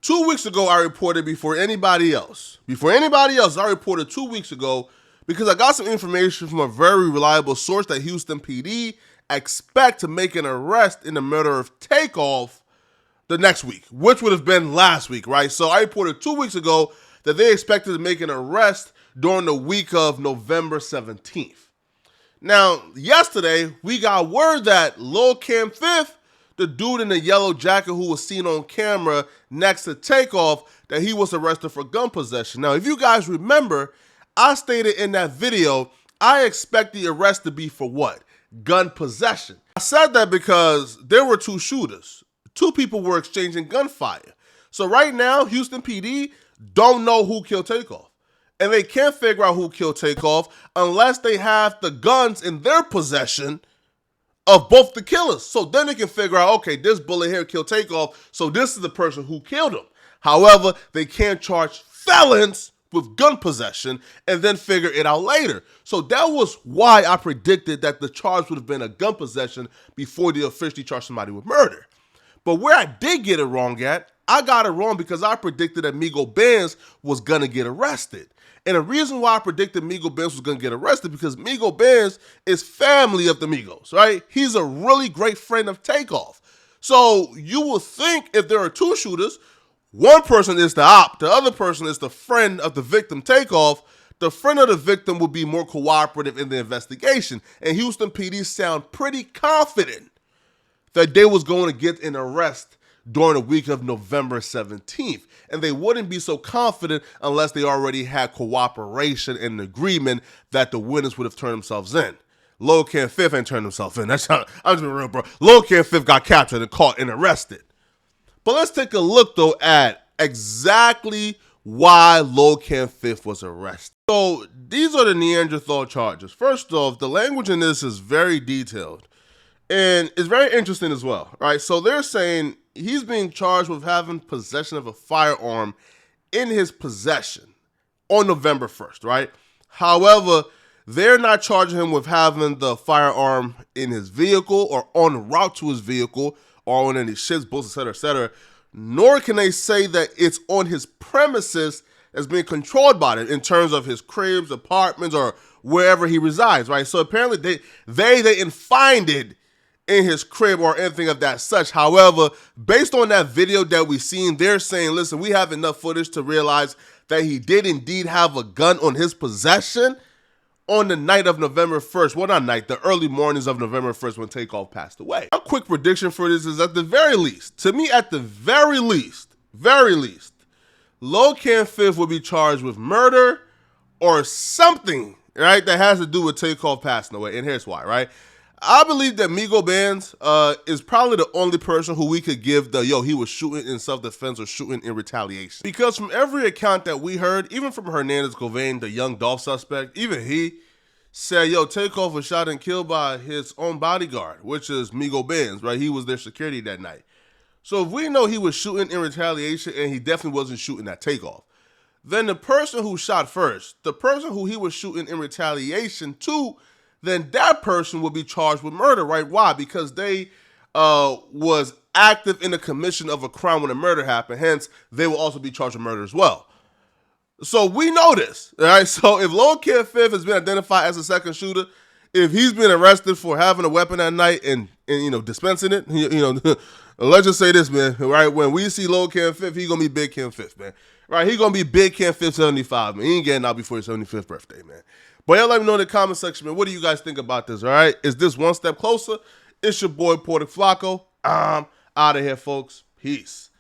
2 weeks ago, I reported before anybody else, I reported 2 weeks ago because I got some information from a very reliable source that Houston PD expect to make an arrest in the murder of Takeoff the next week, which would have been last week, right? So I reported 2 weeks ago that they expected to make an arrest during the week of November 17th. Now, yesterday, we got word that Lil Cam Fifth, the dude in the yellow jacket who was seen on camera next to Takeoff, that he was arrested for gun possession. Now, if you guys remember, I stated in that video, I expect the arrest to be for what? Gun possession. I said that because there were two shooters. Two people were exchanging gunfire. So right now, Houston PD don't know who killed Takeoff. And they can't figure out who killed Takeoff unless they have the guns in their possession of both the killers. So then they can figure out, okay, this bullet here killed Takeoff, so this is the person who killed him. However, they can't charge felons with gun possession and then figure it out later. So that was why I predicted that the charge would have been a gun possession before they officially charged somebody with murder. But where I did get it wrong at, I got it wrong because I predicted that Migo Benz was going to get arrested. And the reason why I predicted Migo Benz was going to get arrested because Migo Benz is family of the Migos, right? He's a really great friend of Takeoff. So you will think if there are two shooters, one person is the op, the other person is the friend of the victim, Takeoff, the friend of the victim will be more cooperative in the investigation. And Houston PD sound pretty confident that they was going to get an arrest during the week of November 17th. And they wouldn't be so confident unless they already had cooperation and agreement that the witness would have turned themselves in. Lil Cam Fifth ain't turned himself in. That's how, I'm just being real, bro. Lil Cam Fifth got captured and caught and arrested. But let's take a look, though, at exactly why Lil Cam Fifth was arrested. So these are the Neanderthal charges. First off, the language in this is very detailed. And it's very interesting as well, right? So they're saying he's being charged with having possession of a firearm in his possession on November 1st, right? However, they're not charging him with having the firearm in his vehicle or en route to his vehicle or on any ships, boats, etc., nor can they say that it's on his premises as being controlled by it in terms of his cribs, apartments, or wherever he resides, right? So apparently they didn't find it in his crib or anything of that such. However, based on that video that we seen, they're saying, listen, we have enough footage to realize that he did indeed have a gun on his possession on the night of November 1st. Well, not night, the early mornings of November 1st when Takeoff passed away. A quick prediction for this is at the very least, to me at the very least, Lil Cam Fifth will be charged with murder or something, right, that has to do with Takeoff passing away. And here's why, right? I believe that Migo Benz is probably the only person who we could give the, he was shooting in self-defense or shooting in retaliation. Because from every account that we heard, even from Hernandez Govain, the young Dolph suspect, even he said, Takeoff was shot and killed by his own bodyguard, which is Migo Benz, right? He was their security that night. So if we know he was shooting in retaliation and he definitely wasn't shooting at Takeoff, then the person who shot first, the person who he was shooting in retaliation to, then that person will be charged with murder, right? Why? Because they was active in the commission of a crime when a murder happened. Hence, they will also be charged with murder as well. So we know this, all right? So if Lil Cam Fifth has been identified as a second shooter, if he's been arrested for having a weapon that night and dispensing it, let's just say this, man, right? When we see Lil Cam Fifth, he's going to be Big Cam Fifth, man. Right? He's going to be Big Cam Fifth 75, man. He ain't getting out before his 75th birthday, man. But y'all let me know in the comment section, man, what do you guys think about this, all right? Is this one step closer? It's your boy, Porter Flacco. I'm out of here, folks. Peace.